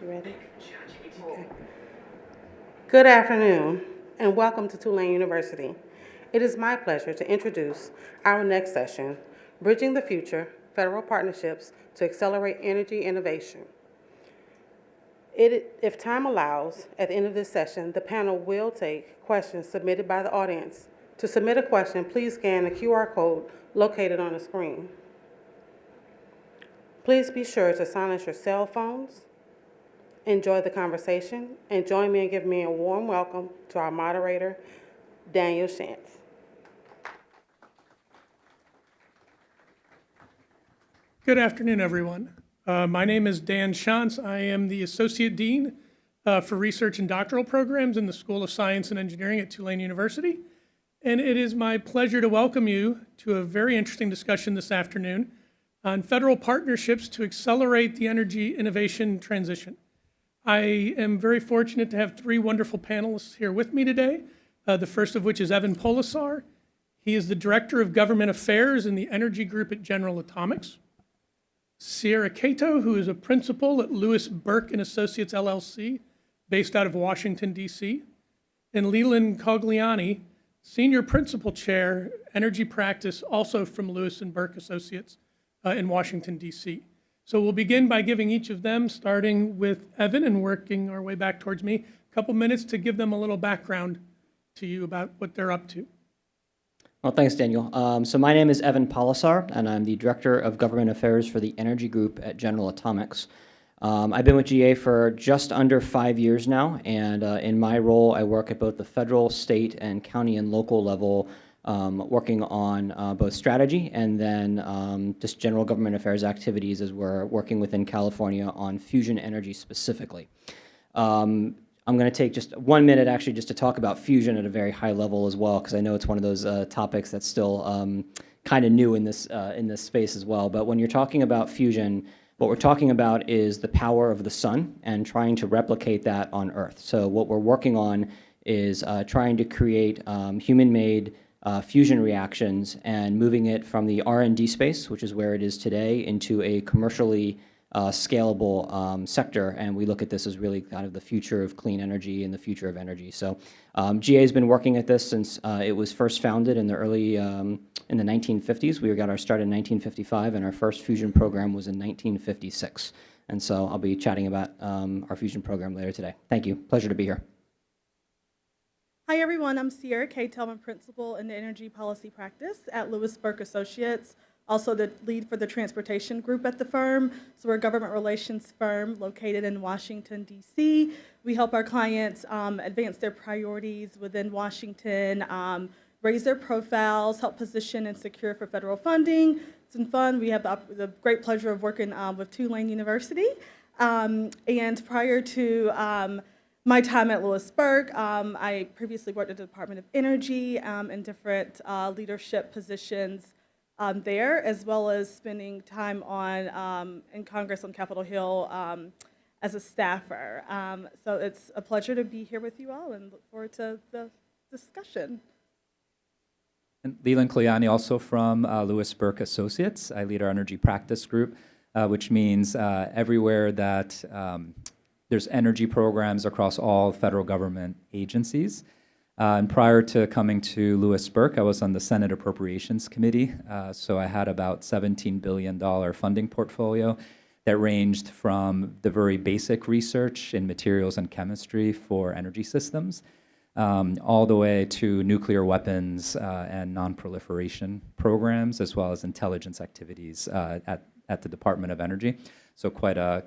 You ready? Okay. Good afternoon, and welcome to Tulane University. It is my pleasure to introduce our next session, Bridging the Future, Federal Partnerships to Accelerate Energy Innovation. If time allows, at the end of this session, the panel will take questions submitted by the audience. To submit a question, please scan the QR code located on the screen. Please be sure to silence your cell phones. Enjoy the conversation, and join me in giving me a warm welcome to our moderator, Daniel Shantz. Good afternoon, everyone. My name is Dan Shantz. I am the Associate Dean for Research and Doctoral Programs in the School of Science and Engineering at Tulane University. And it is my pleasure to welcome you to a very interesting discussion this afternoon on federal partnerships to accelerate the energy innovation transition. I am very fortunate to have three wonderful panelists here with me today, the first of which is Evan Polisar. He is the Director of Government Affairs in the Energy Group at General Atomics. Sierra Cato, who is a principal at Lewis-Burke and Associates LLC, based out of Washington, D.C., and Leland Cogliani, Senior Principal Chair, Energy Practice, also from Lewis-Burke Associates in Washington, D.C. So we'll begin by giving each of them, starting with Evan and working our way back towards me, a couple minutes to give them a little background to you about what they're up to. Well, thanks, Daniel. So my name is Evan Polisar, and I'm the Director of Government Affairs for the Energy Group at General Atomics. I've been with GA for just under 5 years now, and in my role, I work at both the federal, state, and county and local level, working on both strategy and then just general government affairs activities as we're working within California on fusion energy specifically. I'm going to take just 1 minute actually just to talk about fusion at a very high level as well, because I know it's one of those topics that's still kind of new in this space as well. But when you're talking about fusion, what we're talking about is the power of the sun and trying to replicate that on Earth. So what we're working on is trying to create human-made fusion reactions and moving it from the R&D space, which is where it is today, into a commercially scalable sector, and we look at this as really kind of the future of clean energy and the future of energy. So GA has been working at this since it was first founded in the early, in the 1950s. We got our start in 1955, and our first fusion program was in 1956. And so I'll be chatting about our fusion program later today. Thank you. Pleasure to be here. Hi, everyone. I'm Sierra Cato. I'm a principal in the Energy Policy Practice at Lewis-Burke Associates, also the lead for the transportation group at the firm. So we're a government relations firm located in Washington, D.C. We help our clients advance their priorities within Washington, raise their profiles, help position and secure for federal funding. It's been fun. We have the great pleasure of working with Tulane University. And prior to my time at Lewis-Burke, I previously worked at the Department of Energy in different leadership positions there, as well as spending time on in Congress on Capitol Hill as a staffer. So it's a pleasure to be here with you all and look forward to the discussion. And Leland Cogliani, also from Lewis-Burke Associates. I lead our energy practice group, which means everywhere that there's energy programs across all federal government agencies. And prior to coming to Lewis-Burke, I was on the Senate Appropriations Committee. So I had about $17 billion funding portfolio that ranged from the very basic research in materials and chemistry for energy systems, all the way to nuclear weapons and non-proliferation programs, as well as intelligence activities at the Department of Energy. So quite a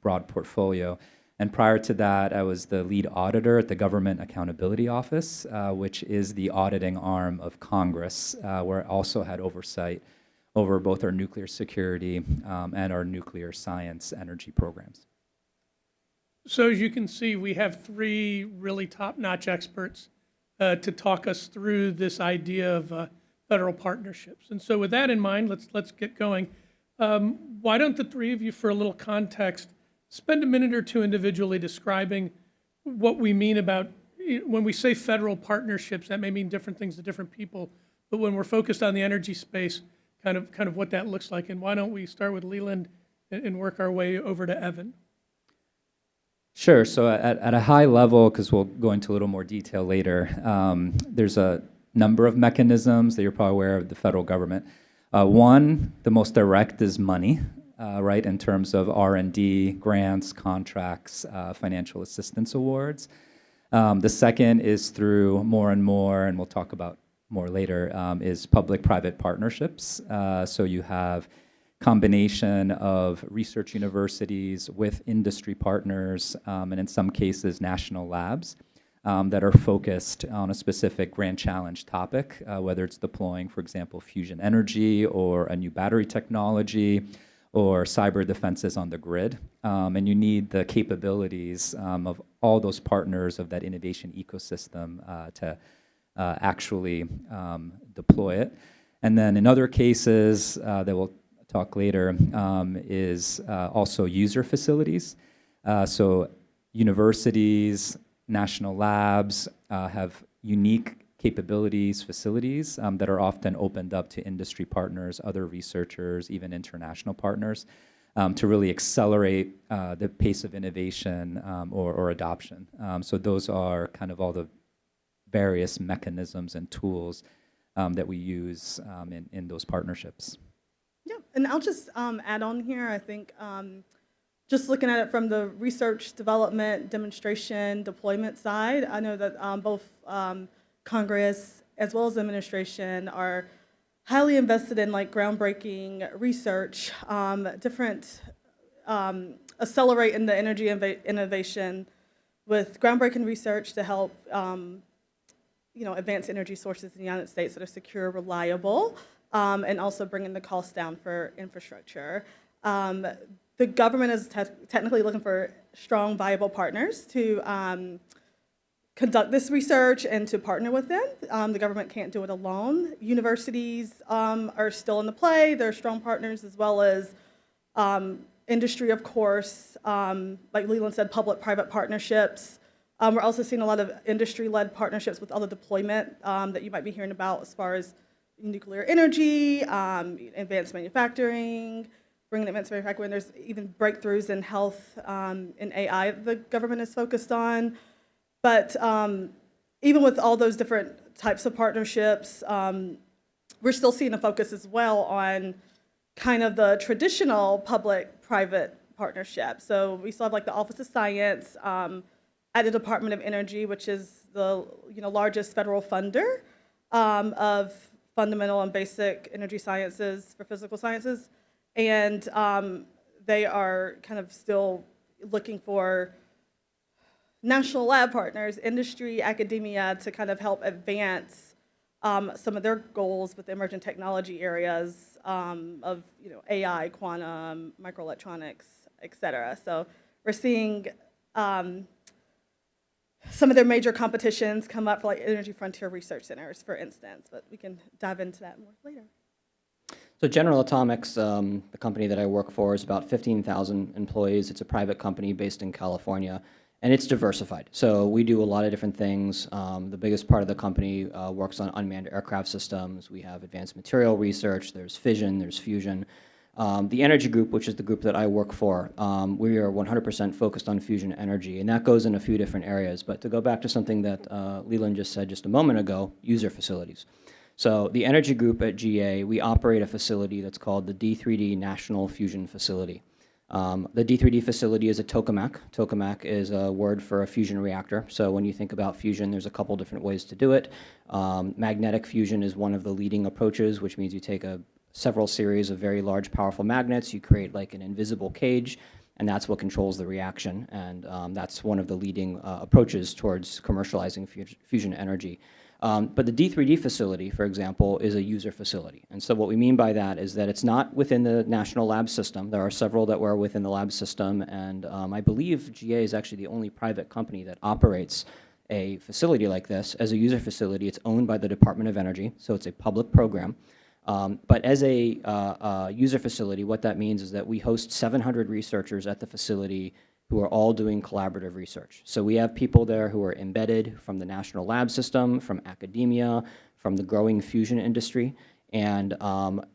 broad portfolio. And prior to that, I was the lead auditor at the Government Accountability Office, which is the auditing arm of Congress, where I also had oversight over both our nuclear security and our nuclear science energy programs. So as you can see, we have three really top-notch experts to talk us through this idea of federal partnerships. And so with that in mind, let's get going. Why don't the three of you, for a little context, spend a minute or two individually describing what we mean about, when we say federal partnerships, that may mean different things to different people, but when we're focused on the energy space, kind of what that looks like. And why don't we start with Leland and work our way over to Evan? Sure. So at a high level, because we'll go into a little more detail later, there's a number of mechanisms that you're probably aware of the federal government. One, the most direct is money, right, in terms of R&D, grants, contracts, financial assistance awards. The second is through more and more, and we'll talk about more later, is public-private partnerships. So you have combination of research universities with industry partners, and in some cases, national labs that are focused on a specific grand challenge topic, whether it's deploying, for example, fusion energy or a new battery technology or cyber defenses on the grid. And you need the capabilities of all those partners of that innovation ecosystem to actually deploy it. And then in other cases that we'll talk later is also user facilities. So universities, national labs have unique capabilities, facilities that are often opened up to industry partners, other researchers, even international partners, to really accelerate the pace of innovation or adoption. So those are kind of all the various mechanisms and tools that we use in those partnerships. Yeah, and I'll just add on here, I think just looking at it from the research, development, demonstration, deployment side, I know that both Congress as well as the administration are highly invested in like groundbreaking research, different accelerate in the energy innovation with groundbreaking research to help advance energy sources in the United States that are secure, reliable, and also bringing the cost down for infrastructure. The government is technically looking for strong, viable partners to conduct this research and to partner with them. The government can't do it alone. Universities are still in the play. They're strong partners, as well as industry, of course. Like Leland said, public-private partnerships. We're also seeing a lot of industry-led partnerships with other deployment that you might be hearing about as far as nuclear energy, advanced manufacturing, bringing advanced manufacturing. There's even breakthroughs in health and AI that the government is focused on. But even with all those different types of partnerships, we're still seeing a focus as well on kind of the traditional public-private partnership. So we still have like the Office of Science at the Department of Energy, which is the largest federal funder of fundamental and basic energy sciences for physical sciences. And they are kind of still looking for national lab partners, industry, academia, to kind of help advance some of their goals with the emerging technology areas of AI, quantum, microelectronics, et cetera. So we're seeing some of their major competitions come up for like Energy Frontier Research Centers, for instance, but we can dive into that more later. So General Atomics, the company that I work for, is about 15,000 employees. It's a private company based in California, and it's diversified. So we do a lot of different things. The biggest part of the company works on unmanned aircraft systems. We have advanced material research. There's fission, there's fusion. The Energy Group, which is the group that I work for, we are 100% focused on fusion energy, and that goes in a few different areas. But to go back to something that Leland just said just a moment ago, user facilities. So the Energy Group at GA, we operate a facility that's called the D3D National Fusion Facility. The D3D facility is a tokamak. Tokamak is a word for a fusion reactor. So when you think about fusion, there's a couple different ways to do it. Magnetic fusion is one of the leading approaches, which means you take several series of very large, powerful magnets, you create like an invisible cage, and that's what controls the reaction. And that's one of the leading approaches towards commercializing fusion energy. But the D3D facility, for example, is a user facility. And so what we mean by that is that it's not within the national lab system. There are several that were within the lab system, and I believe GA is actually the only private company that operates a facility like this as a user facility. It's owned by the Department of Energy, so it's a public program. But as a user facility, what that means is that we host 700 researchers at the facility who are all doing collaborative research. So we have people there who are embedded from the national lab system, from academia, from the growing fusion industry, And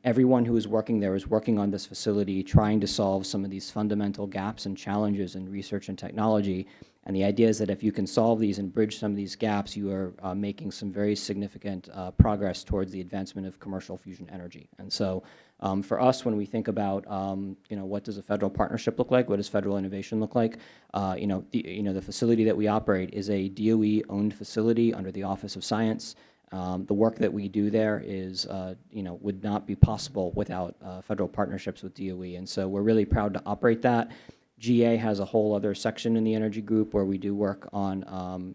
everyone who is working there is working on this facility, trying to solve some of these fundamental gaps and challenges in research and technology. And the idea is that if you can solve these and bridge some of these gaps, you are making some very significant progress towards the advancement of commercial fusion energy. And so for us, when we think about, what does a federal partnership look like? What does federal innovation look like? The facility that we operate is a DOE-owned facility under the Office of Science. The work that we do there is, would not be possible without federal partnerships with DOE. And so we're really proud to operate that. GA has a whole other section in the energy group where we do work on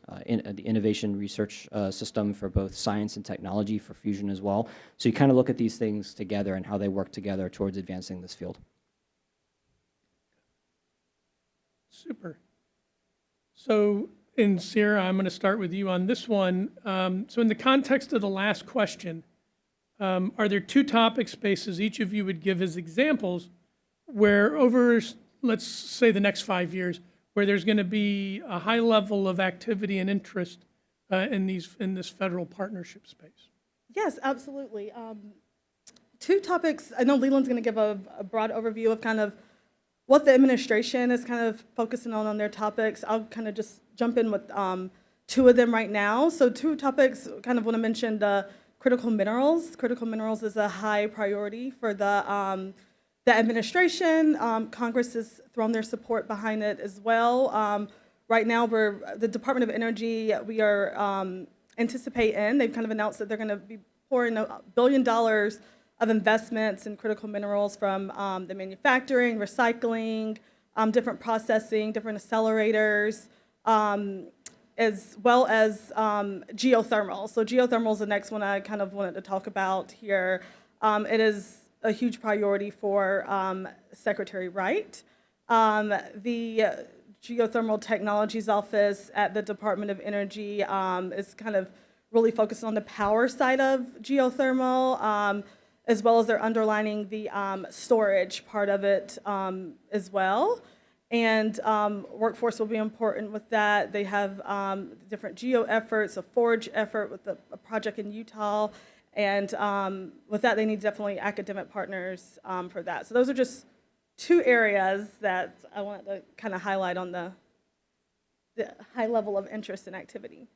the innovation research system for both science and technology for fusion as well. So you kind of look at these things together and how they work together towards advancing this field. Super. So, and Sierra, I'm going to start with you on this one. So in the context of the last question, are there two topic spaces each of you would give as examples where over, let's say, the next 5 years, where there's going to be a high level of activity and interest in this federal partnership space? Yes, absolutely. Two topics. I know Leland's going to give a broad overview of kind of what the administration is kind of focusing on their topics. I'll kind of just jump in with two of them right now. So two topics, kind of want to mention the critical minerals. Critical minerals is a high priority for the administration. Congress has thrown their support behind it as well. Right now, the Department of Energy, we are anticipating, they've kind of announced that they're going to be pouring $1 billion of investments in critical minerals from the manufacturing, recycling, different processing, different accelerators, as well as geothermal. So geothermal is the next one I kind of wanted to talk about here. It is a huge priority for Secretary Wright. The Geothermal Technologies Office at the Department of Energy is kind of really focused on the power side of geothermal, as well as they're underlining the storage part of it as well. And workforce will be important with that. They have different geo efforts, a forage effort with a project in Utah. And with that, they need definitely academic partners for that. So those are just two areas that I wanted to kind of highlight on the high level of interest and activity.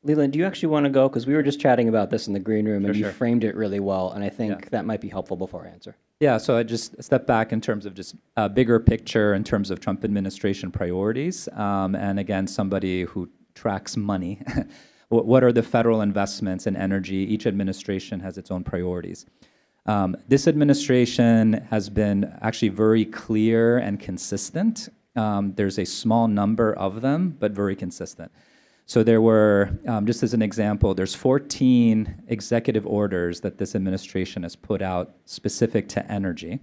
Leland, do you actually want to go? Because we were just chatting about this in the green room, and you Sure. framed it really well, and I think that might be helpful before I answer. Yeah, so I just step back in terms of just a bigger picture in terms of Trump administration priorities. And again, somebody who tracks money. What are the federal investments in energy? Each administration has its own priorities. This administration has been actually very clear and consistent. There's a small number of them, but very consistent. So there were, just as an example, there's 14 executive orders that this administration has put out specific to energy.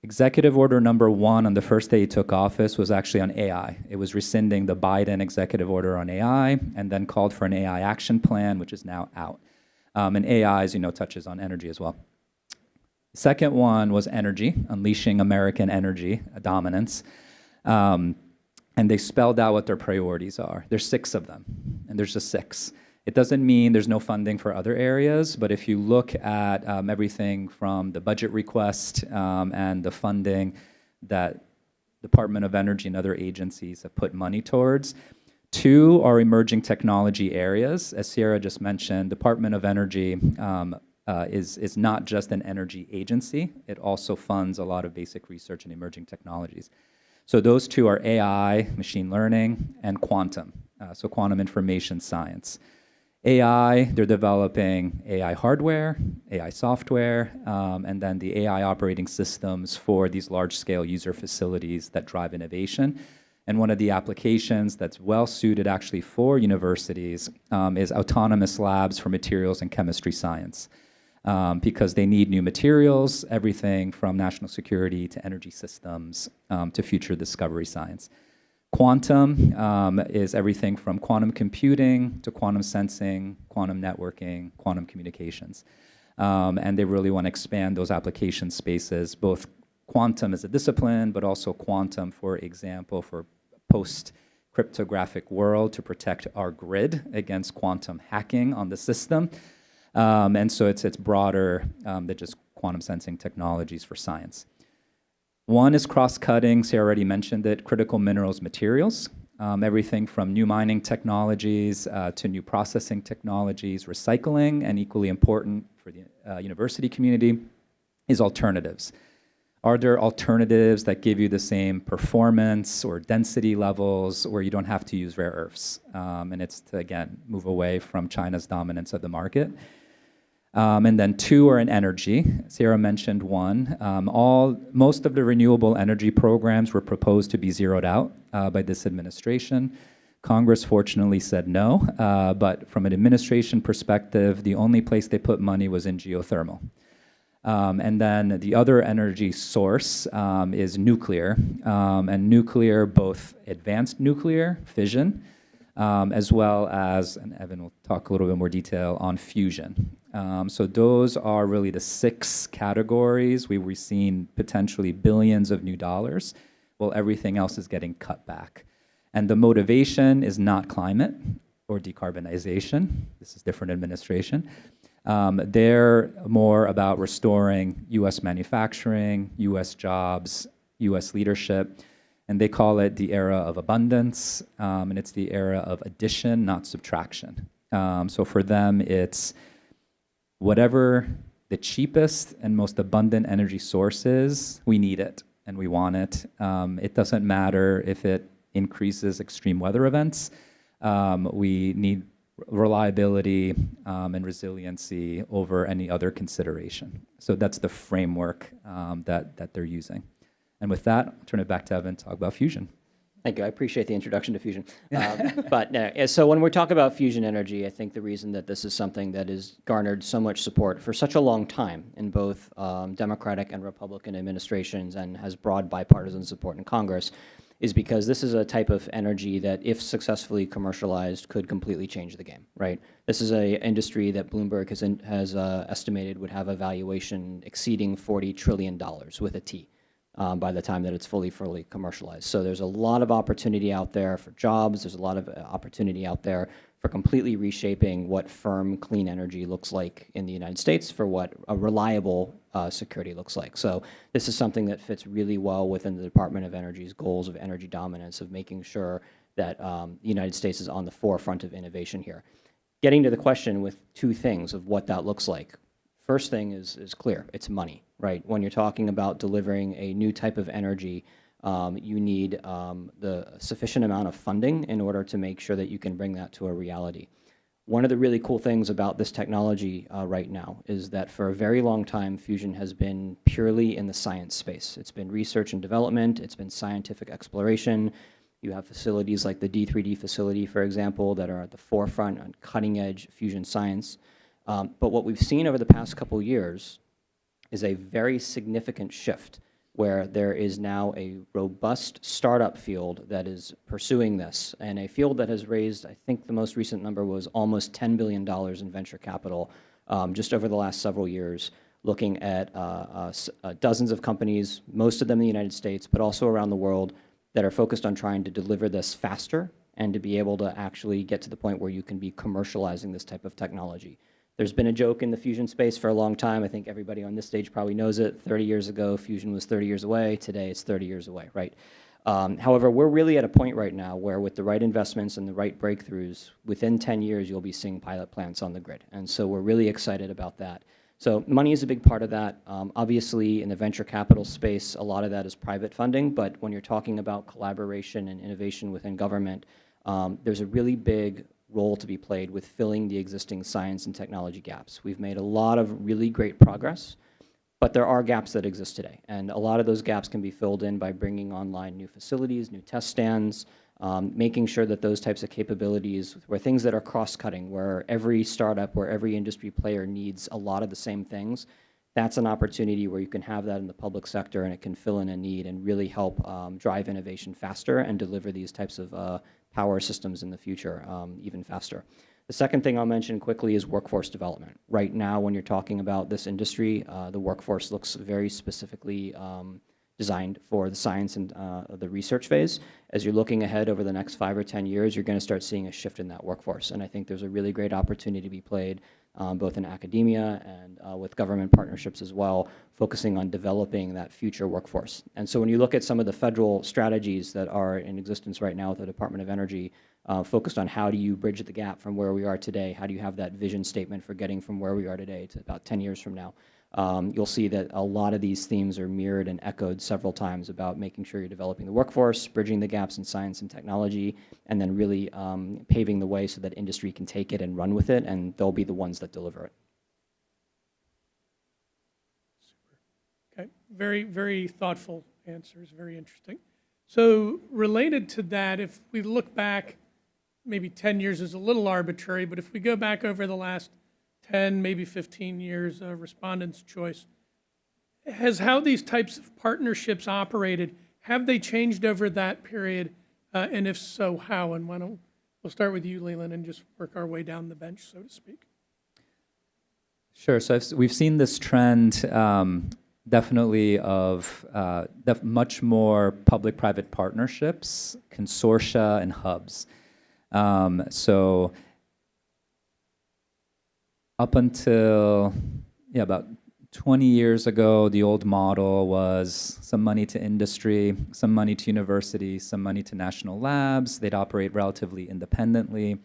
Executive order number 1 on the first day he took office was actually on AI. It was rescinding the Biden executive order on AI and then called for an AI action plan, which is now out. And AI, as you know, touches on energy as well. The second one was energy, unleashing American energy dominance. And they spelled out what their priorities are. There's 6 of them, and there's just 6. It doesn't mean there's no funding for other areas, but if you look at everything from the budget request and the funding that Department of Energy and other agencies have put money towards, 2 are emerging technology areas. As Sierra just mentioned, Department of Energy is not just an energy agency. It also funds a lot of basic research in emerging technologies. So those 2 are AI, machine learning, and quantum, so quantum information science. AI, they're developing AI hardware, AI software, and then the AI operating systems for these large-scale user facilities that drive innovation. And one of the applications that's well-suited actually for universities is autonomous labs for materials and chemistry science. Because they need new materials, everything from national security to energy systems to future discovery science. Quantum is everything from quantum computing to quantum sensing, quantum networking, quantum communications. And they really want to expand those application spaces, both quantum as a discipline, but also quantum, for example, for cryptographic world to protect our grid against quantum hacking on the system. And so it's broader than just quantum sensing technologies for science. One is cross-cutting, Sarah already mentioned it, critical minerals materials. Everything from new mining technologies to new processing technologies, recycling, and equally important for the university community is alternatives. Are there alternatives that give you the same performance or density levels where you don't have to use rare earths? And it's to, again, move away from China's dominance of the market. And then two are in energy. Sarah mentioned one. Most of the renewable energy programs were proposed to be zeroed out by this administration. Congress fortunately said no, but from an administration perspective, the only place they put money was in geothermal. And then the other energy source is nuclear, and nuclear, both advanced nuclear, fission, as well as, and Evan will talk a little bit more detail on fusion. So those are really the 6 categories where we've seen potentially billions of new dollars, while everything else is getting cut back. And the motivation is not climate or decarbonization. This is different administration. They're more about restoring U.S. manufacturing, U.S. jobs, U.S. leadership, and they call it the era of abundance, and it's the era of addition, not subtraction. So for them, it's whatever the cheapest and most abundant energy source is, we need it and we want it. It doesn't matter if it increases extreme weather events. We need reliability and resiliency over any other consideration. So that's the framework that they're using. And with that, I'll turn it back to Evan to talk about fusion. Thank you. I appreciate the introduction to fusion. So when we talk about fusion energy, I think the reason that this is something that has garnered so much support for such a long time in both Democratic and Republican administrations and has broad bipartisan support in Congress is because this is a type of energy that, if successfully commercialized, could completely change the game, right? This is an industry that Bloomberg has estimated would have a valuation exceeding $40 trillion with a T. By the time that it's fully commercialized. So there's a lot of opportunity out there for jobs. There's a lot of opportunity out there for completely reshaping what firm clean energy looks like in the United States, for what a reliable security looks like. So this is something that fits really well within the Department of Energy's goals of energy dominance, of making sure that the United States is on the forefront of innovation here. Getting to the question with 2 things of what that looks like. First thing is clear. It's money, right? When you're talking about delivering a new type of energy, you need the sufficient amount of funding in order to make sure that you can bring that to a reality. One of the really cool things about this technology right now is that for a very long time, fusion has been purely in the science space. It's been research and development. It's been scientific exploration. You have facilities like the D3D facility, for example, that are at the forefront on cutting-edge fusion science. But what we've seen over the past couple years is a very significant shift where there is now a robust startup field that is pursuing this, and a field that has raised, I think the most recent number was almost $10 billion in venture capital just over the last several years, looking at dozens of companies, most of them in the United States, but also around the world, that are focused on trying to deliver this faster and to be able to actually get to the point where you can be commercializing this type of technology. There's been a joke in the fusion space for a long time. I think everybody on this stage probably knows it. 30 years ago, fusion was 30 years away. Today, it's 30 years away, right? However, we're really at a point right now where with the right investments and the right breakthroughs, within 10 years, you'll be seeing pilot plants on the grid. And so we're really excited about that. So money is a big part of that. Obviously, in the venture capital space, a lot of that is private funding. But when you're talking about collaboration and innovation within government, there's a really big role to be played with filling the existing science and technology gaps. We've made a lot of really great progress, but there are gaps that exist today. And a lot of those gaps can be filled in by bringing online new facilities, new test stands, making sure that those types of capabilities, where things that are cross-cutting, where every startup, where every industry player needs a lot of the same things, that's an opportunity where you can have that in the public sector and it can fill in a need and really help drive innovation faster and deliver these types of power systems in the future even faster. The second thing I'll mention quickly is workforce development. Right now, when you're talking about this industry, the workforce looks very specifically designed for the science and the research phase. As you're looking ahead over the next 5 or 10 years, you're going to start seeing a shift in that workforce. And I think there's a really great opportunity to be played both in academia and with government partnerships as well, focusing on developing that future workforce. And so when you look at some of the federal strategies that are in existence right now with the Department of Energy, focused on how do you bridge the gap from where we are today, how do you have that vision statement for getting from where we are today to about 10 years from now, you'll see that a lot of these themes are mirrored and echoed several times about making sure you're developing the workforce, bridging the gaps in science and technology, and then really paving the way so that industry can take it and run with it, and they'll be the ones that deliver it. Okay, very, very thoughtful answers, very interesting. So related to that, if we look back, maybe 10 years is a little arbitrary, but if we go back over the last 10, maybe 15 years, respondent's choice, has how these types of partnerships operated, have they changed over that period? And if so, how? And we'll start with you, Leland, and just work our way down the bench, so to speak. Sure. So we've seen this trend definitely of much more public-private partnerships, consortia, and hubs. So up until about 20 years ago, the old model was some money to industry, some money to university, some money to national labs. They'd operate relatively independently.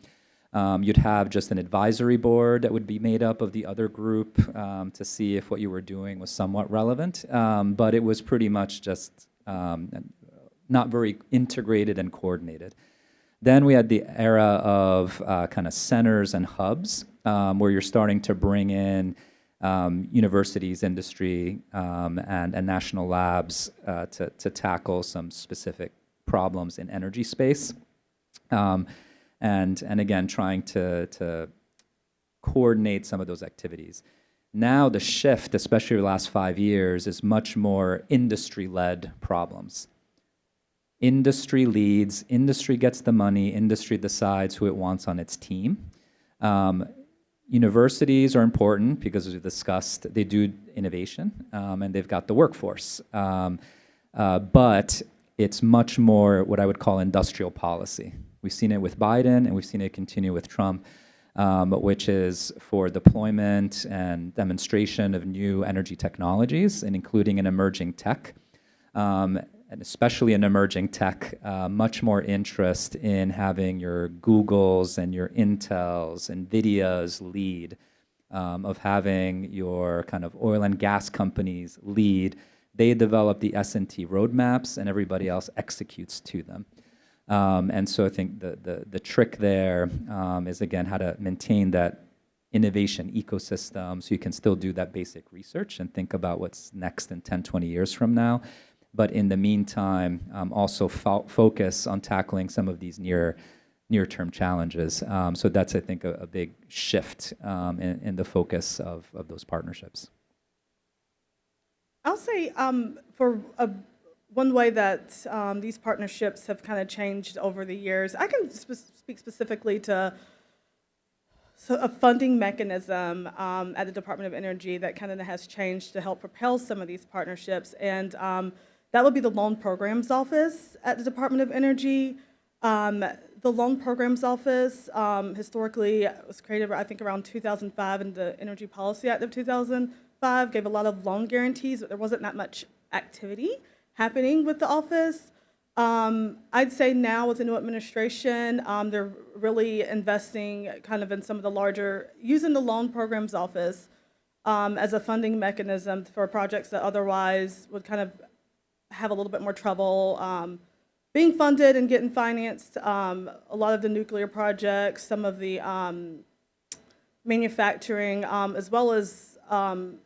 You'd have just an advisory board that would be made up of the other group to see if what you were doing was somewhat relevant. But it was pretty much just not very integrated and coordinated. Then we had the era of kind of centers and hubs, where you're starting to bring in universities, industry, and national labs to tackle some specific problems in energy space. And again, trying to coordinate some of those activities. Now the shift, especially the last 5 years, is much more industry-led problems. Industry leads, industry gets the money, industry decides who it wants on its team. Universities are important because, as we've discussed, they do innovation and they've got the workforce. But it's much more what I would call industrial policy. We've seen it with Biden and we've seen it continue with Trump, which is for deployment and demonstration of new energy technologies and including in emerging tech. And especially in emerging tech, much more interest in having your Googles and your Intels, NVIDIAs lead, of having your kind of oil and gas companies lead. They develop the S&T roadmaps and everybody else executes to them. And so I think the trick there is, again, how to maintain that innovation ecosystem so you can still do that basic research and think about what's next in 10, 20 years from now. But in the meantime, also focus on tackling some of these near-term challenges. So that's, I think, a big shift in the focus of those partnerships. I'll say one way that these partnerships have kind of changed over the years, I can speak specifically to a funding mechanism at the Department of Energy that kind of has changed to help propel some of these partnerships. And that would be the Loan Programs Office at the Department of Energy. The Loan Programs Office historically was created, I think, around 2005, and the Energy Policy Act of 2005 gave a lot of loan guarantees, but there wasn't that much activity happening with the office. I'd say now with the new administration, they're really investing kind of in some of the larger, using the Loan Programs Office as a funding mechanism for projects that otherwise would kind of have a little bit more trouble being funded and getting financed. A lot of the nuclear projects, some of the manufacturing, as well as some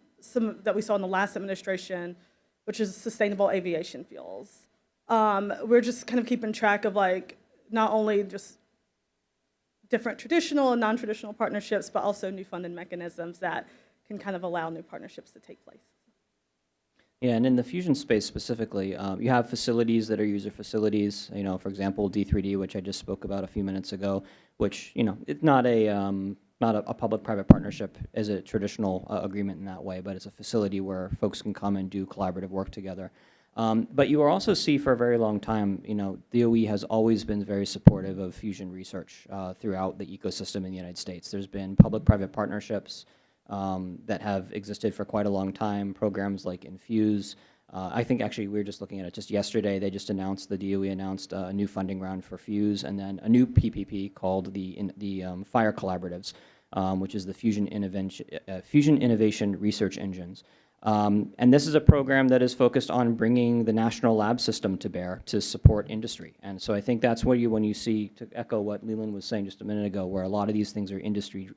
that we saw in the last administration, which is sustainable aviation fuels. We're just kind of keeping track of like not only just different traditional and non-traditional partnerships, but also new funding mechanisms that can kind of allow new partnerships to take place. Yeah, and in the fusion space specifically, you have facilities that are user facilities. You know, for example, D3D, which I just spoke about a few minutes ago, which, you know, it's not a public-private partnership as a traditional agreement in that way, but it's a facility where folks can come and do collaborative work together. But you will also see for a very long time, DOE has always been very supportive of fusion research throughout the ecosystem in the United States. There's been public-private partnerships that have existed for quite a long time, programs like Infuse. I think actually we were just looking at it just yesterday. They just announced, the DOE announced a new funding round for Fuse, and then a new PPP called the FIRE Collaboratives, which is the Fusion Innovation Research Engines. And this is a program that is focused on bringing the national lab system to bear to support industry. And so I think that's what when you see, to echo what Leland was saying just a minute ago, where a lot of these things are industry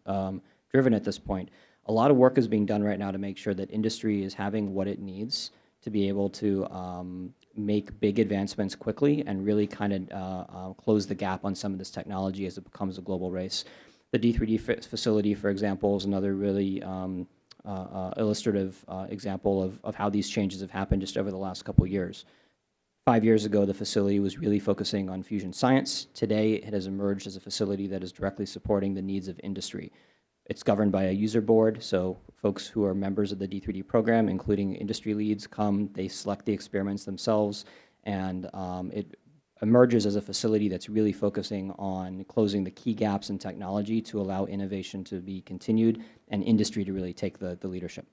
driven at this point, a lot of work is being done right now to make sure that industry is having what it needs to be able to make big advancements quickly and really kind of close the gap on some of this technology as it becomes a global race. The D3D facility, for example, is another really illustrative example of how these changes have happened just over the last couple of years. 5 years ago, the facility was really focusing on fusion science. Today, it has emerged as a facility that is directly supporting the needs of industry. It's governed by a user board, so folks who are members of the D3D program, including industry leads, come, they select the experiments themselves, and it emerges as a facility that's really focusing on closing the key gaps in technology to allow innovation to be continued and industry to really take the leadership.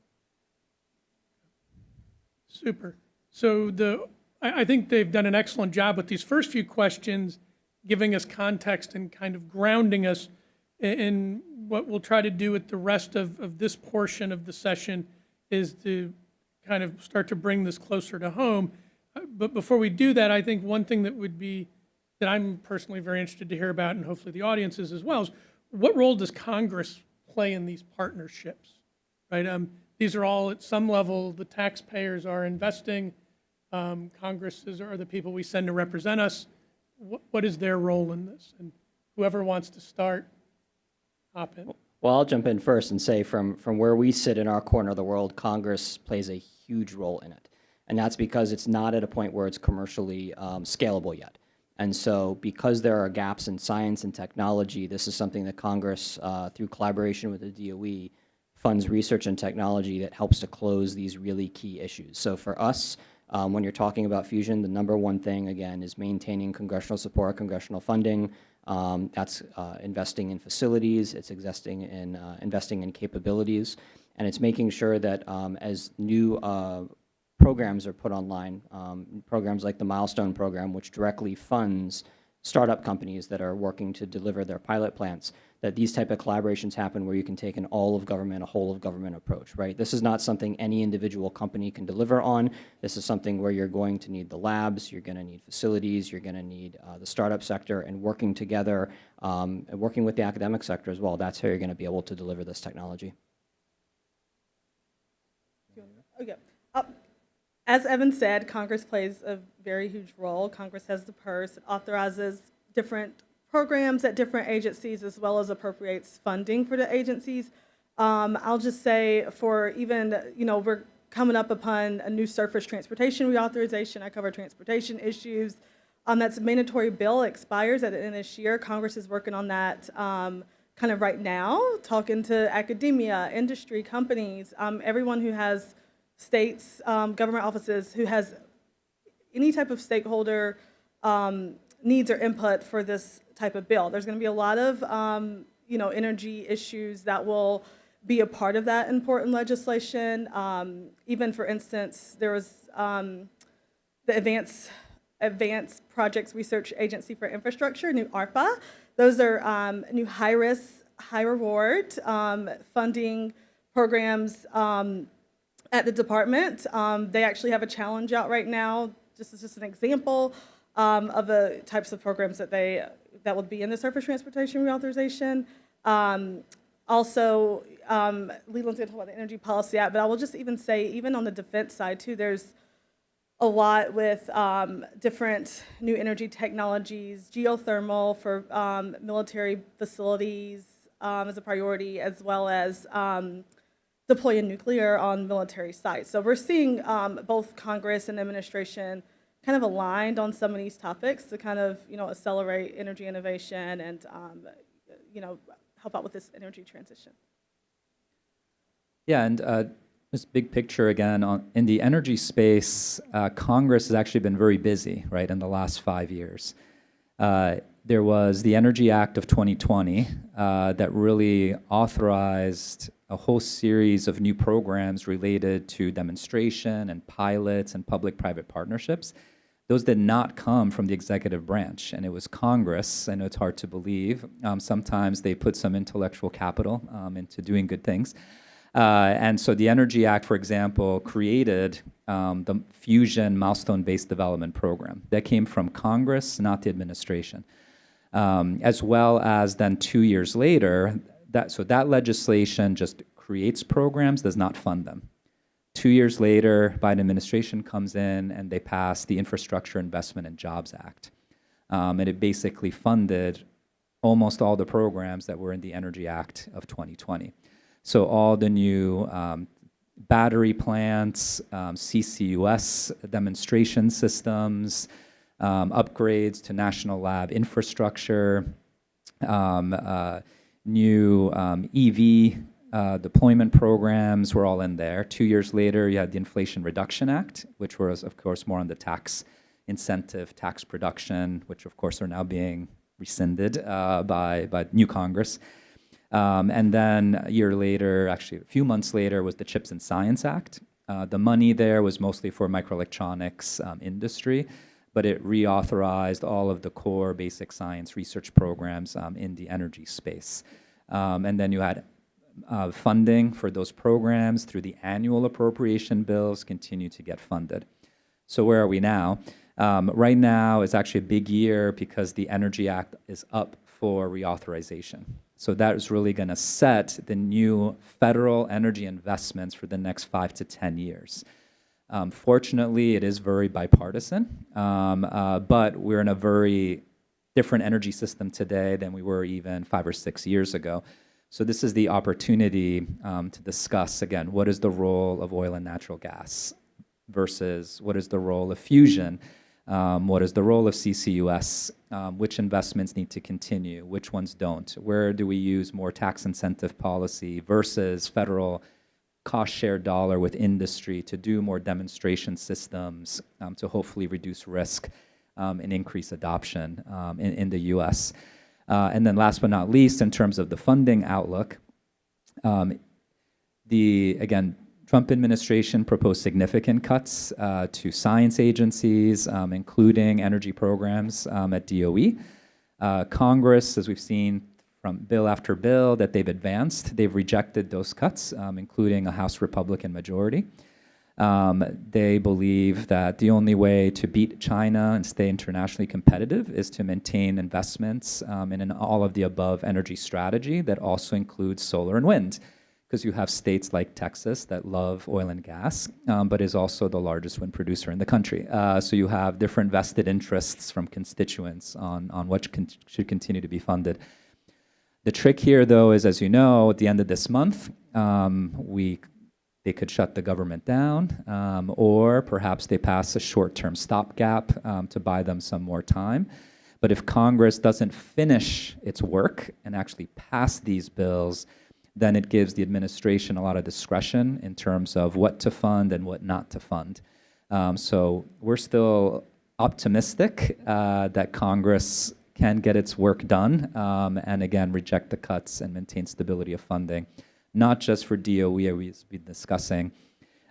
Super. So I think they've done an excellent job with these first few questions, giving us context and kind of grounding us in what we'll try to do with the rest of this portion of the session is to kind of start to bring this closer to home. But before we do that, I think one thing that I'm personally very interested to hear about, and hopefully the audience is as well, is what role does Congress play in these partnerships, right? These are all, at some level, the taxpayers are investing. Congress are the people we send to represent us. What is their role in this? And whoever wants to start, hop in. Well, I'll jump in first and say from where we sit in our corner of the world, Congress plays a huge role in it. And that's because it's not at a point where it's commercially scalable yet. And so because there are gaps in science and technology, this is something that Congress, through collaboration with the DOE, funds research and technology that helps to close these really key issues. So for us, when you're talking about fusion, the number one thing, again, is maintaining congressional support, congressional funding. That's investing in facilities, it's investing in capabilities, and it's making sure that as new programs are put online, programs like the Milestone program, which directly funds startup companies that are working to deliver their pilot plants, that these type of collaborations happen where you can take an all of government, a whole of government approach, right? This is not something any individual company can deliver on. This is something where you're going to need the labs, you're going to need facilities, you're going to need the startup sector, and working together, and working with the academic sector as well. That's how you're going to be able to deliver this technology. Okay. As Evan said, Congress plays a very huge role. Congress has the purse. It authorizes different programs at different agencies as well as appropriates funding for the agencies. I'll just say for even, we're coming up upon a new surface transportation reauthorization. I cover transportation issues. That's a mandatory bill. It expires at the end of this year. Congress is working on that kind of right now, talking to academia, industry, companies, everyone who has states, government offices, who has any type of stakeholder needs or input for this type of bill. There's going to be a lot of, energy issues that will be a part of that important legislation. Even, for instance, there was the Advanced Projects Research Agency for Infrastructure, new ARPA. Those are new high-risk, high-reward funding programs at the department. They actually have a challenge out right now. This is just an example of the types of programs that would be in the surface transportation reauthorization. Also, Leland's going to talk about the Energy Policy Act, but I will just even say, even on the defense side too, there's a lot with different new energy technologies, geothermal for military facilities as a priority, as well as deploying nuclear on military sites. So we're seeing both Congress and administration kind of aligned on some of these topics to kind of, accelerate energy innovation and, help out with this energy transition. Yeah, and This big picture again, in the energy space, Congress has actually been very busy, right, in the last 5 years. There was the Energy Act of 2020 that really authorized a whole series of new programs related to demonstration and pilots and public-private partnerships. Those did not come from the executive branch, and it was Congress. I know it's hard to believe. Sometimes they put some intellectual capital into doing good things. And so the Energy Act, for example, created the Fusion Milestone-Based Development Program. That came from Congress, not the administration. As well as then 2 years later, that legislation just creates programs, does not fund them. 2 years later, Biden administration comes in and they pass the Infrastructure Investment and Jobs Act. And it basically funded almost all the programs that were in the Energy Act of 2020. So all the new battery plants, CCUS demonstration systems, upgrades to national lab infrastructure, new EV deployment programs were all in there. 2 years later, you had the Inflation Reduction Act, which was, of course, more on the tax incentive, tax production, which, of course, are now being rescinded by new Congress. And then a year later, actually a few months later, was the CHIPS and Science Act. The money there was mostly for microelectronics industry, but it reauthorized all of the core basic science research programs in the energy space. And then you had funding for those programs through the annual appropriation bills continue to get funded. So where are we now? Right now is actually a big year because the Energy Act is up for reauthorization. So that is really going to set the new federal energy investments for the next 5 to 10 years. Fortunately, it is very bipartisan, but we're in a very different energy system today than we were even 5 or 6 years ago. So this is the opportunity to discuss, again, what is the role of oil and natural gas versus what is the role of fusion, what is the role of CCUS, which investments need to continue, which ones don't, where do we use more tax incentive policy versus federal cost share dollar with industry to do more demonstration systems to hopefully reduce risk and increase adoption in the US. And then last but not least, in terms of the funding outlook, again, Trump administration proposed significant cuts to science agencies, including energy programs at DOE. Congress, as we've seen from bill after bill that they've advanced, they've rejected those cuts, including a House Republican majority. They believe that the only way to beat China and stay internationally competitive is to maintain investments in an all of the above energy strategy that also includes solar and wind, because you have states like Texas that love oil and gas, but is also the largest wind producer in the country. So you have different vested interests from constituents on what should continue to be funded. The trick here, though, is, as you know, at the end of this month, they could shut the government down, or perhaps they pass a short-term stopgap to buy them some more time. But if Congress doesn't finish its work and actually pass these bills, then it gives the administration a lot of discretion in terms of what to fund and what not to fund. So we're still optimistic that Congress can get its work done and again reject the cuts and maintain stability of funding, not just for DOE we've been discussing,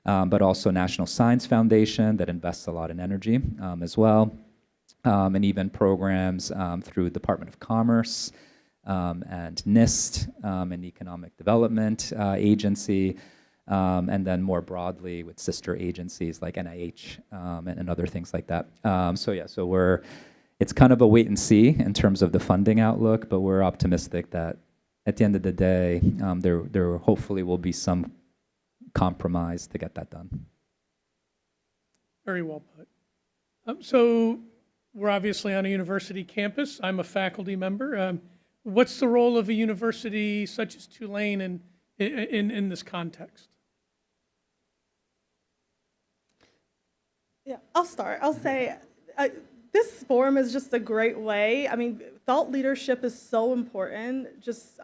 but also National Science Foundation that invests a lot in energy as well, and even programs through Department of Commerce and NIST, an Economic Development Agency, and then more broadly with sister agencies like NIH and other things like that. So it's kind of a wait and see in terms of the funding outlook, but we're optimistic that at the end of the day, there hopefully will be some compromise to get that done. Very well put. So we're obviously on a university campus. I'm a faculty member. What's the role of a university such as Tulane in this context? Yeah, I'll start. I'll say this forum is just a great way. I mean, thought leadership is so important just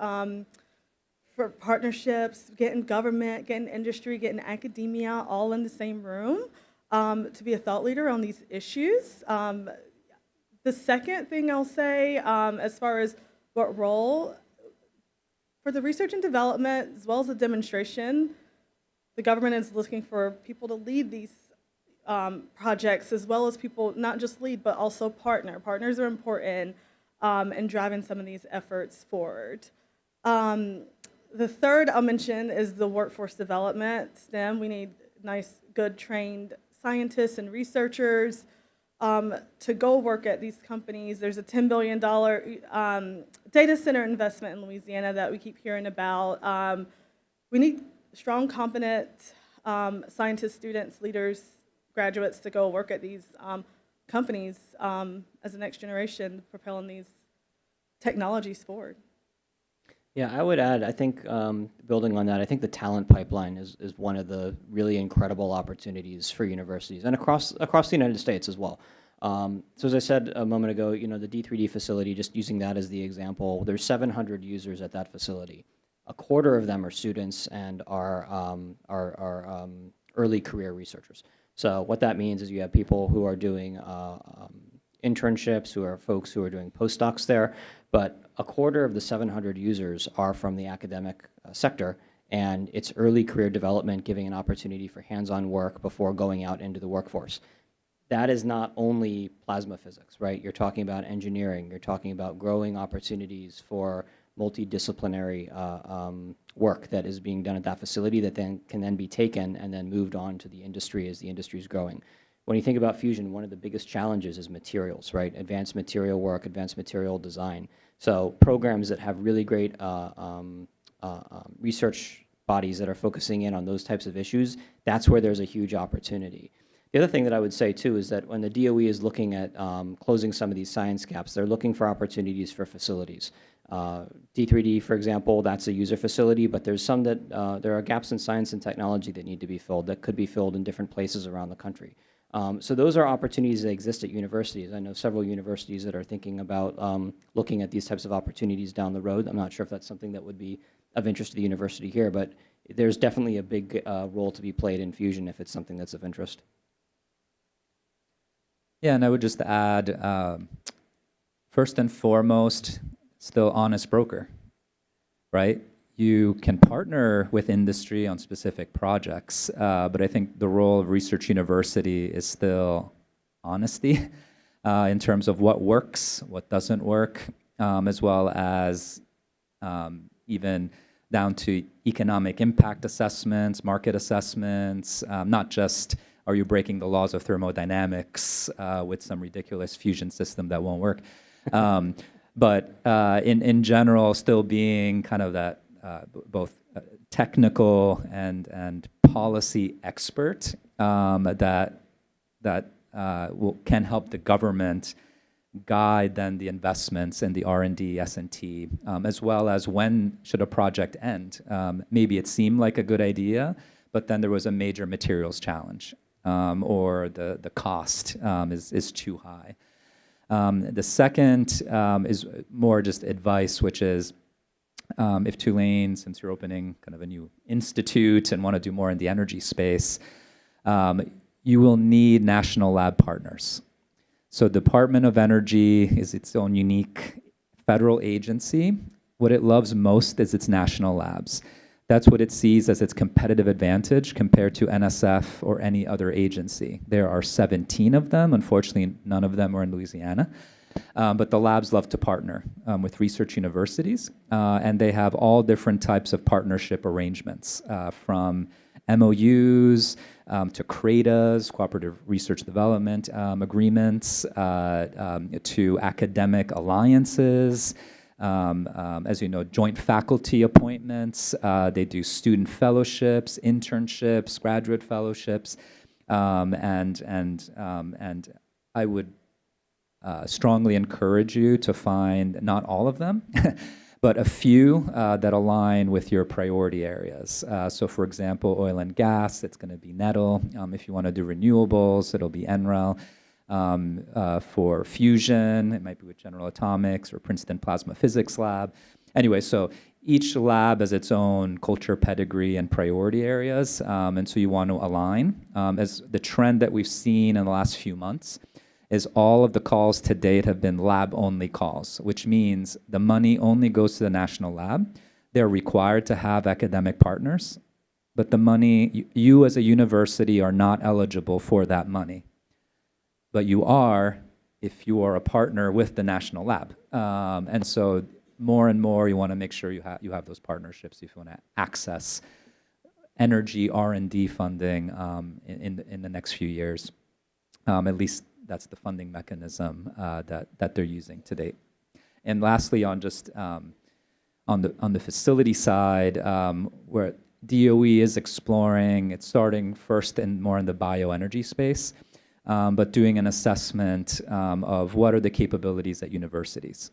for partnerships, getting government, getting industry, getting academia all in the same room to be a thought leader on these issues. The second thing I'll say, as far as what role, for the research and development, as well as the demonstration, the government is looking for people to lead these projects, as well as people not just lead, but also partner. Partners are important in driving some of these efforts forward. The third I'll mention is the workforce development, STEM. We need nice, good, trained scientists and researchers to go work at these companies. There's a $10 billion data center investment in Louisiana that we keep hearing about. We need strong, competent scientists, students, leaders, graduates to go work at these companies as the next generation, propelling these technologies forward. Yeah, I would add, I think, building on that, I think the talent pipeline is one of the really incredible opportunities for universities and across the United States as well. So as I said a moment ago, you know, the D3D facility, just using that as the example, there's 700 users at that facility. A quarter of them are students and are early career researchers. So what that means is you have people who are doing internships, who are folks who are doing postdocs there, but a quarter of the 700 users are from the academic sector, and it's early career development, giving an opportunity for hands-on work before going out into the workforce. That is not only plasma physics, right? You're talking about engineering, you're talking about growing opportunities for multidisciplinary work that is being done at that facility that then can be taken and then moved on to the industry as the industry is growing. When you think about fusion, one of the biggest challenges is materials, right? Advanced material work, advanced material design. So programs that have really great research bodies that are focusing in on those types of issues, that's where there's a huge opportunity. The other thing that I would say too is that when the DOE is looking at closing some of these science gaps, they're looking for opportunities for facilities. D3D, for example, that's a user facility, but there's some that there are gaps in science and technology that need to be filled, that could be filled in different places around the country. So those are opportunities that exist at universities. I know several universities that are thinking about looking at these types of opportunities down the road. I'm not sure if that's something that would be of interest to the university here, but there's definitely a big role to be played in fusion if it's something that's of interest. Yeah, and I would just add, first and foremost, still honest broker, right? You can partner with industry on specific projects, but I think the role of research university is still honesty in terms of what works, what doesn't work, as well as even down to economic impact assessments, market assessments, not just are you breaking the laws of thermodynamics with some ridiculous fusion system that won't work, but in general, still being kind of that both technical and policy expert that can help the government guide then the investments and the R&D, S&T, as well as when should a project end. Maybe it seemed like a good idea, but then there was a major materials challenge, or the cost is too high. The second is more just advice, which is if Tulane, since you're opening kind of a new institute and want to do more in the energy space, you will need national lab partners. So Department of Energy is its own unique federal agency. What it loves most is its national labs. That's what it sees as its competitive advantage compared to NSF or any other agency. There are 17 of them. Unfortunately, none of them are in Louisiana. But the labs love to partner with research universities, and they have all different types of partnership arrangements, from MOUs to CRADAs, cooperative research development agreements, to academic alliances, as you know, joint faculty appointments. They do student fellowships, internships, graduate fellowships, and I would strongly encourage you to find not all of them, but a few that align with your priority areas. So for example, oil and gas, it's going to be NETL. If you want to do renewables, it'll be NREL. For fusion, it might be with General Atomics or Princeton Plasma Physics Lab. Anyway, so each lab has its own culture, pedigree, and priority areas, and so you want to align. As the trend that we've seen in the last few months is all of the calls to date have been lab-only calls, which means the money only goes to the national lab. They're required to have academic partners, but the money, you as a university are not eligible for that money. But you are if you are a partner with the national lab. And so more and more you want to make sure you have those partnerships if you want to access energy R&D funding in the next few years. At least that's the funding mechanism that they're using to date. And lastly, on just on the facility side, where DOE is exploring, it's starting first and more in the bioenergy space, but doing an assessment of what are the capabilities at universities.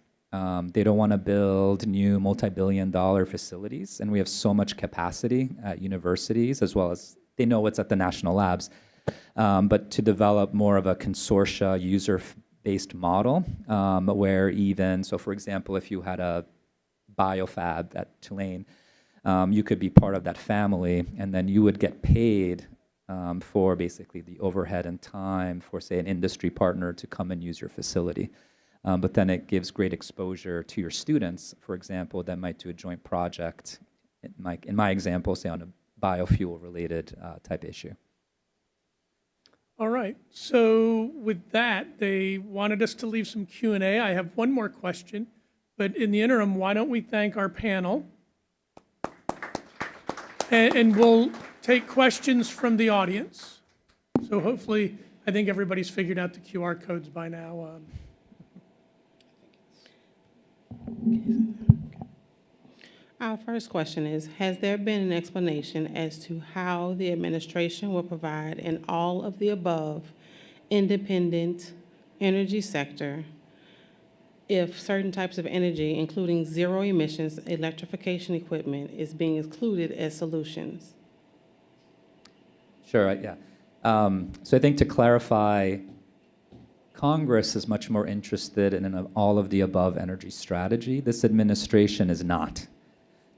They don't want to build new multi-billion-dollar facilities, and we have so much capacity at universities, as well as they know what's at the national labs, but to develop more of a consortia user-based model, where even, so for example, if you had a biofab at Tulane, you could be part of that family, and then you would get paid for basically the overhead and time for, say, an industry partner to come and use your facility. But then it gives great exposure to your students, for example, that might do a joint project, in my example, say on a biofuel-related type issue. All right, so with that, they wanted us to leave some Q&A. I have one more question, but in the interim, why don't we thank our panel? And we'll take questions from the audience. So hopefully, I think everybody's figured out the QR codes by now. Our first question is, has there been an explanation as to how the administration will provide an all of the above independent energy sector if certain types of energy, including zero emissions electrification equipment, is being included as solutions? Sure, yeah. So I think to clarify, Congress is much more interested in an all of the above energy strategy. This administration is not.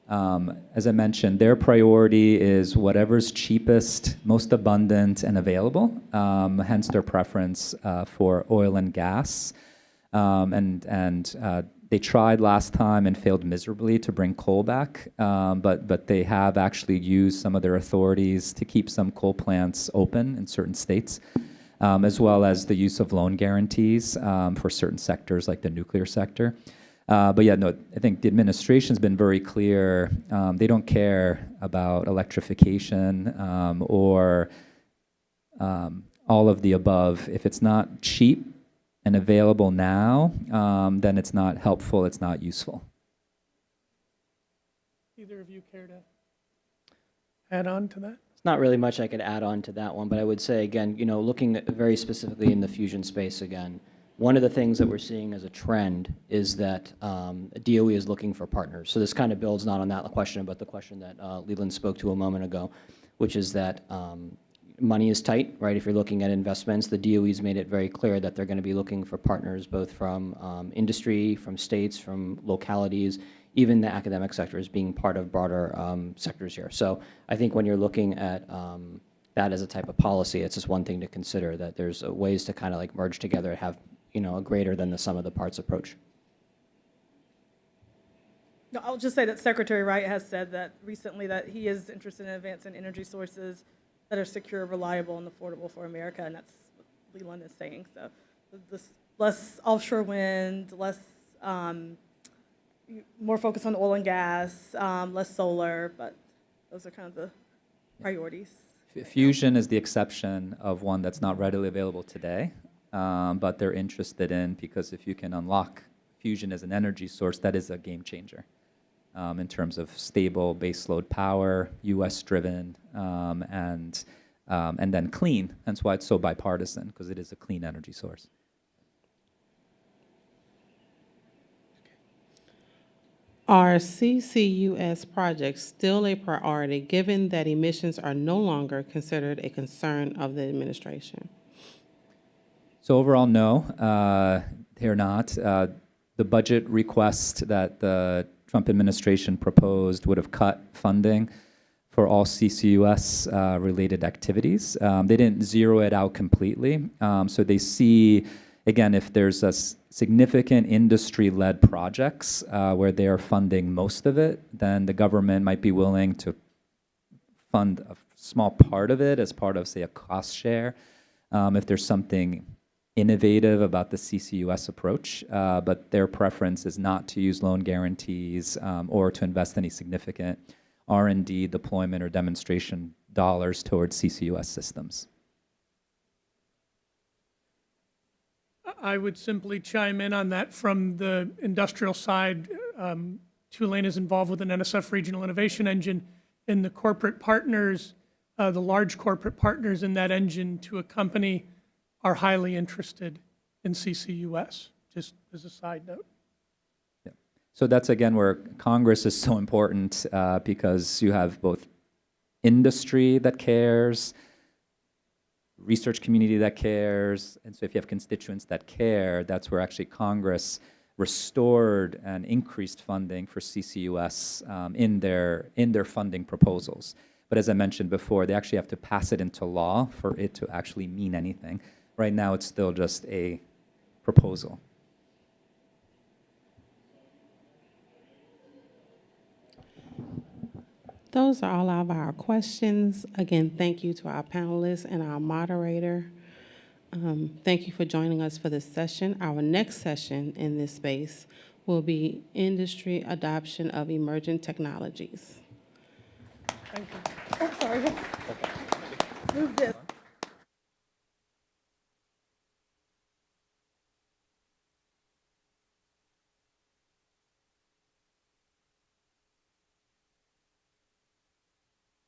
As I mentioned, their priority is whatever's cheapest, most abundant, and available, hence their preference for oil and gas. They tried last time and failed miserably to bring coal back, but they have actually used some of their authorities to keep some coal plants open in certain states, as well as the use of loan guarantees for certain sectors like the nuclear sector. But yeah, no, I think the administration's been very clear. They don't care about electrification or all of the above. If it's not cheap and available now, then it's not helpful, it's not useful. Either of you care to add on to that? It's not really much I could add on to that one, but I would say, again, looking at very specifically in the fusion space again, one of the things that we're seeing as a trend is that DOE is looking for partners. So this kind of builds not on that question, but the question that Leland spoke to a moment ago, which is that money is tight, right? If you're looking at investments, the DOE's made it very clear that they're going to be looking for partners both from industry, from states, from localities, even the academic sector as being part of broader sectors here. So I think when you're looking at that as a type of policy, it's just one thing to consider, that there's ways to kind of like merge together and have a greater than the sum of the parts approach. No, I'll just say that Secretary Wright has said that recently that he is interested in advancing energy sources that are secure, reliable, and affordable for America, and that's what Leland is saying. So this less offshore wind, less, more focus on oil and gas, less solar, but those are kind of the priorities. Fusion is the exception of one that's not readily available today, but they're interested in, because if you can unlock fusion as an energy source, that is a game changer in terms of stable baseload power, US-driven, and then clean. That's why it's so bipartisan, because it is a clean energy source. Are CCUS projects still a priority given that emissions are no longer considered a concern of the administration? So overall, no, they're not. The budget request that the Trump administration proposed would have cut funding for all CCUS related activities. They didn't zero it out completely. So they see, again, if there's a significant industry-led projects where they are funding most of it, then the government might be willing to fund a small part of it as part of, say, a cost share, if there's something innovative about the CCUS approach, but their preference is not to use loan guarantees or to invest any significant R&D deployment or demonstration dollars towards CCUS systems. I would simply chime in on that from the industrial side. Tulane is involved with an NSF Regional Innovation Engine, and the corporate partners, the large corporate partners in that engine to a company are highly interested in CCUS, just as a side note. Yeah. So that's, again, where Congress is so important because you have both industry that cares, research community that cares, and so if you have constituents that care, that's where actually Congress restored and increased funding for CCUS in their funding proposals. But as I mentioned before, they actually have to pass it into law for it to actually mean anything. Right now, it's still just a proposal. Those are all of our questions. Again, thank you to our panelists and our moderator. Thank you for joining us for this session. Our next session in this space will be industry adoption of emerging technologies. Oh, sorry. Move this.